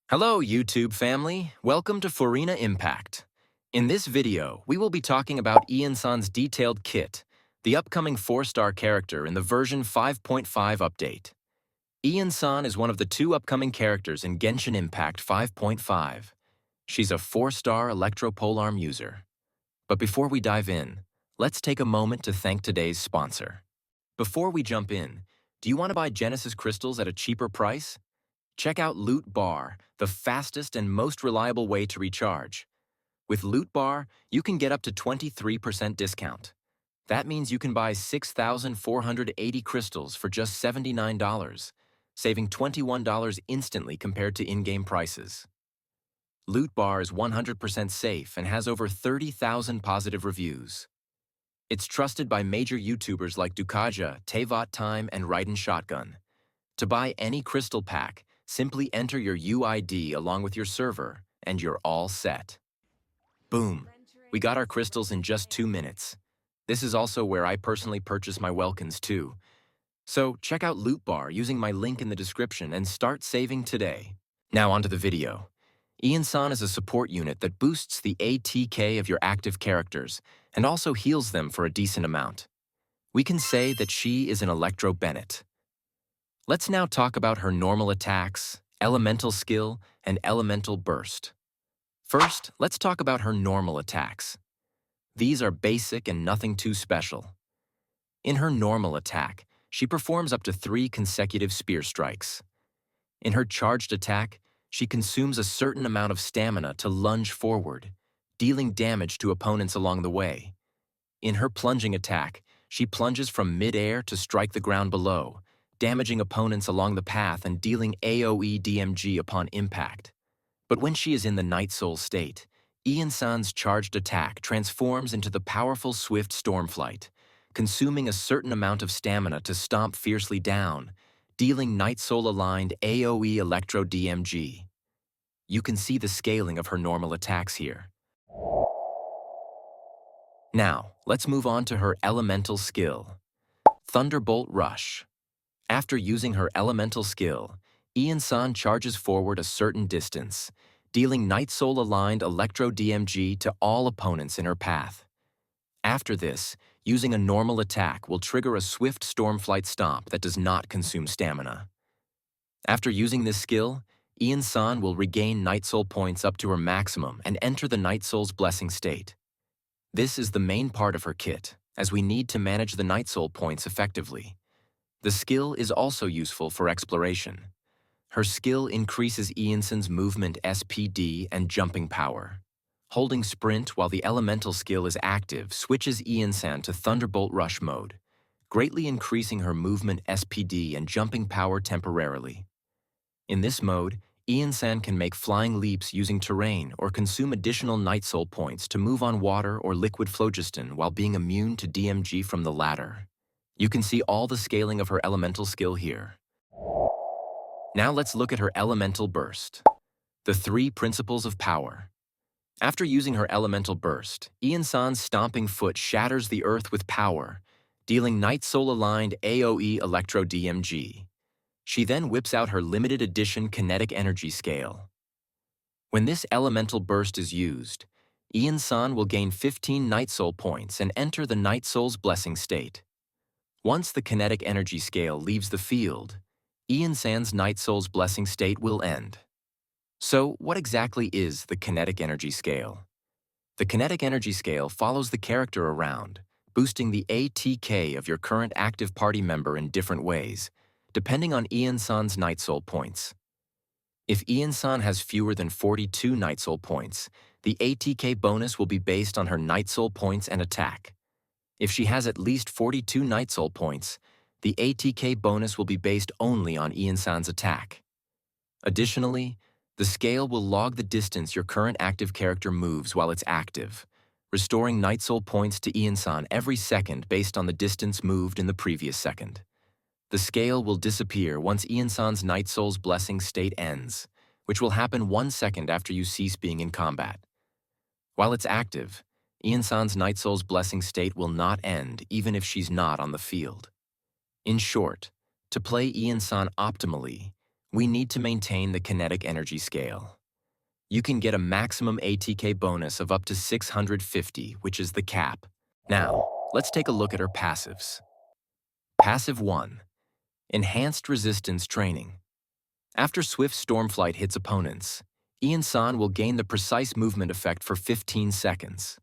Hello, YouTube family. Welcome to Farina Impact. In this video, we will be talking about Iansan's detailed kit, the upcoming 4-star character in the version 5.5 update. Iansan is one of the two upcoming characters in Genshin Impact 5.5. She's a 4-star Electro-Polearm user. But before we dive in, let's take a moment to thank today's sponsor. Before we jump in, do you want to buy Genesis crystals at a cheaper price? Check out lootbar, the fastest and most reliable way to recharge. With lootbar, you can get up to 23% discount. That means you can buy 6,480 crystals for just $79, saving $21 instantly compared to in-game prices. Lootbar is 100% safe and has over 30,000 positive reviews. It's trusted by major YouTubers like Dukaja, Tevat Time, and Raiden Shotgun. To buy any crystal pack, simply enter your UID along with your server, and you're all set. Boom! We got our crystals in just 2 minutes. This is also where I personally purchase my Welkins too. So check out Lootbar using my link in the description and start saving today. Now onto the video. Iansan is a support unit that boosts the ATK of your active characters and also heals them for a decent amount. We can say that she is an Electro Bennett. Let's now talk about her normal attacks, elemental skill, and elemental burst. First, let's talk about her normal attacks. These are basic and nothing too special. In her normal attack, she performs up to 3 consecutive spear strikes. In her charged attack, she consumes a certain amount of stamina to lunge forward, dealing damage to opponents along the way. In her plunging attack, she plunges from mid-air to strike the ground below, damaging opponents along the path and dealing AoE DMG upon impact. But when she is in the Night Soul state, Iansan's charged attack transforms into the powerful swift Stormflight, consuming a certain amount of stamina to stomp fiercely down, dealing Night Soul-aligned AoE Electro DMG. You can see the scaling of her normal attacks here. Now, let's move on to her elemental skill. Thunderbolt Rush. After using her elemental skill, Iansan charges forward a certain distance, dealing Night Soul-aligned Electro DMG to all opponents in her path. After this, using a normal attack will trigger a swift Stormflight stomp that does not consume stamina. After using this skill, Iansan will regain Night Soul points up to her maximum and enter the Night Soul's blessing state. This is the main part of her kit, as we need to manage the Night Soul points effectively. The skill is also useful for exploration. Her skill increases Iansan's movement SPD and jumping power. Holding sprint while the elemental skill is active switches Iansan to Thunderbolt Rush mode, greatly increasing her movement SPD and jumping power temporarily. In this mode, Iansan can make flying leaps using terrain or consume additional Night Soul points to move on water or liquid phlogiston while being immune to DMG from the latter. You can see all the scaling of her elemental skill here. Now let's look at her elemental burst. The 3 principles of power. After using her elemental burst, Iansan's stomping foot shatters the earth with power, dealing Night Soul-aligned AoE Electro DMG. She then whips out her limited edition kinetic energy scale. When this elemental burst is used, Iansan will gain 15 Night Soul points and enter the Night Soul's blessing state. Once the kinetic energy scale leaves the field, Iansan's Night Soul's blessing state will end. So, what exactly is the kinetic energy scale? The kinetic energy scale follows the character around, boosting the ATK of your current active party member in different ways, depending on Iansan's Night Soul points. If Iansan has fewer than 42 Night Soul points, the ATK bonus will be based on her Night Soul points and attack. If she has at least 42 Night Soul points, the ATK bonus will be based only on Iansan's attack. Additionally, the scale will log the distance your current active character moves while it's active, restoring Night Soul points to Iansan every second based on the distance moved in the previous second. The scale will disappear once Iansan's Night Soul's blessing state ends, which will happen 1 second after you cease being in combat. While it's active, Iansan's Night Soul's blessing state will not end even if she's not on the field. In short, to play Iansan optimally, we need to maintain the kinetic energy scale. You can get a maximum ATK bonus of up to 650, which is the cap. Now, let's take a look at her passives. Passive 1. Enhanced Resistance Training. After Swift Stormflight hits opponents, Iansan will gain the precise movement effect for 15 seconds.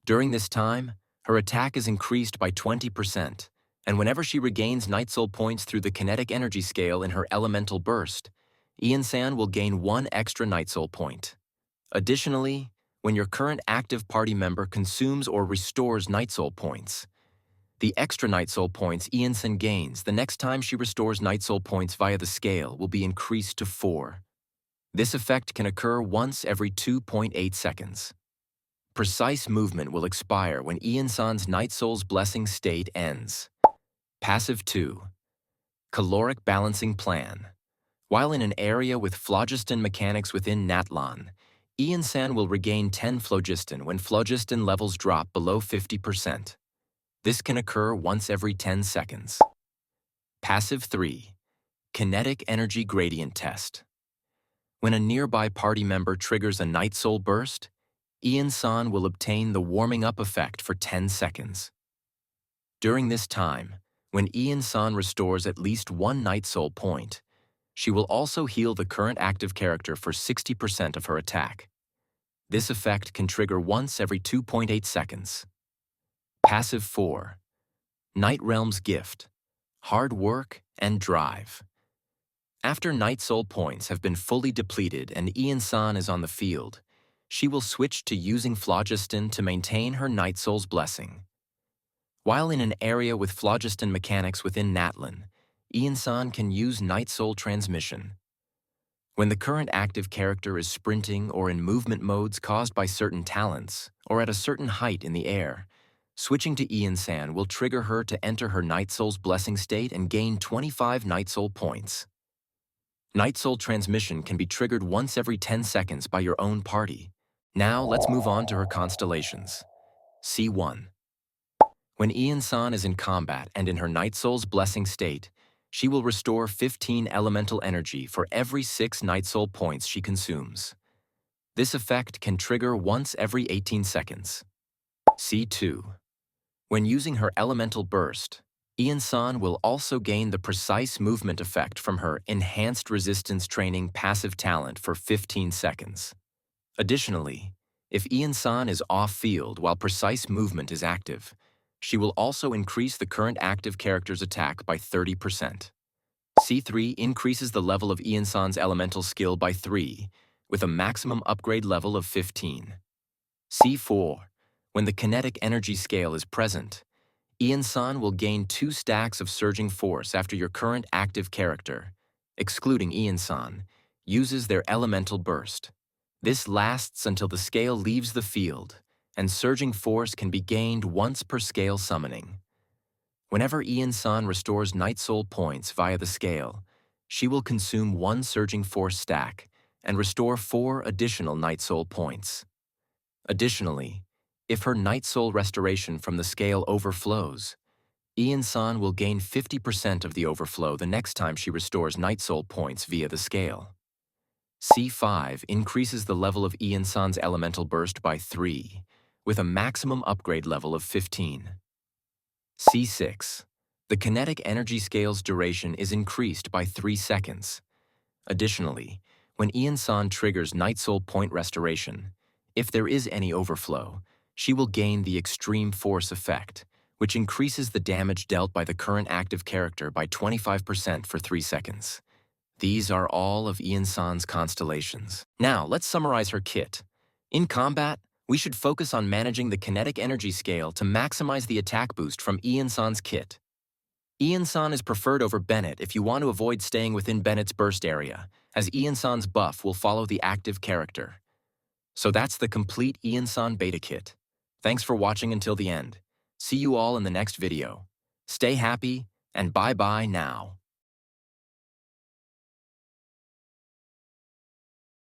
During this time, her attack is increased by 20%, and whenever she regains Night Soul points through the kinetic energy scale in her elemental burst, Iansan will gain 1 extra Night Soul point. Additionally, when your current active party member consumes or restores Night Soul points, the extra Night Soul points Iansan gains the next time she restores Night Soul points via the scale will be increased to 4. This effect can occur once every 2.8 seconds. Precise movement will expire when Iansan's Night Soul's blessing state ends. Passive 2. Caloric Balancing Plan. While in an area with phlogiston mechanics within Natlan, Iansan will regain 10 phlogiston when phlogiston levels drop below 50%. This can occur once every 10 seconds. Passive 3. Kinetic Energy Gradient Test. When a nearby party member triggers a Night Soul burst, Iansan will obtain the warming up effect for 10 seconds. During this time, when Iansan restores at least 1 Night Soul point, she will also heal the current active character for 60% of her attack. This effect can trigger once every 2.8 seconds. Passive 4. Night Realm's Gift. Hard Work and Drive. After Night Soul points have been fully depleted and Iansan is on the field, she will switch to using phlogiston to maintain her Night Soul's blessing. While in an area with phlogiston mechanics within Natlan, Iansan can use Night Soul Transmission. When the current active character is sprinting or in movement modes caused by certain talents, or at a certain height in the air, switching to Iansan will trigger her to enter her Night Soul's blessing state and gain 25 Night Soul points. Night Soul Transmission can be triggered once every 10 seconds by your own party. Now let's move on to her constellations. C1. When Iansan is in combat and in her Night Soul's blessing state, she will restore 15 elemental energy for every 6 Night Soul points she consumes. This effect can trigger once every 18 seconds. C2. When using her elemental burst, Iansan will also gain the precise movement effect from her Enhanced Resistance Training passive talent for 15 seconds. Additionally, if Iansan is off-field while precise movement is active, she will also increase the current active character's attack by 30%. C3 increases the level of Iansan's elemental skill by 3, with a maximum upgrade level of 15. C4. When the kinetic energy scale is present, Iansan will gain 2 stacks of surging force after your current active character, excluding Iansan, uses their elemental burst. This lasts until the scale leaves the field, and surging force can be gained once per scale summoning. Whenever Iansan restores Night Soul points via the scale, she will consume 1 surging force stack and restore 4 additional Night Soul points. Additionally, if her Night Soul restoration from the scale overflows, Iansan will gain 50% of the overflow the next time she restores Night Soul points via the scale. C5 increases the level of Iansan's elemental burst by 3, with a maximum upgrade level of 15. C6. The kinetic energy scale's duration is increased by 3 seconds. Additionally, when Iansan triggers Night Soul point restoration, if there is any overflow, she will gain the Extreme Force effect, which increases the damage dealt by the current active character by 25% for 3 seconds. These are all of Iansan's constellations. Now, let's summarize her kit. In combat, we should focus on managing the kinetic energy scale to maximize the attack boost from Iansan's kit. Iansan is preferred over Bennett if you want to avoid staying within Bennett's burst area, as Iansan's buff will follow the active character. So that's the complete Iansan beta kit. Thanks for watching until the end. See you all in the next video. Stay happy, and bye-bye now.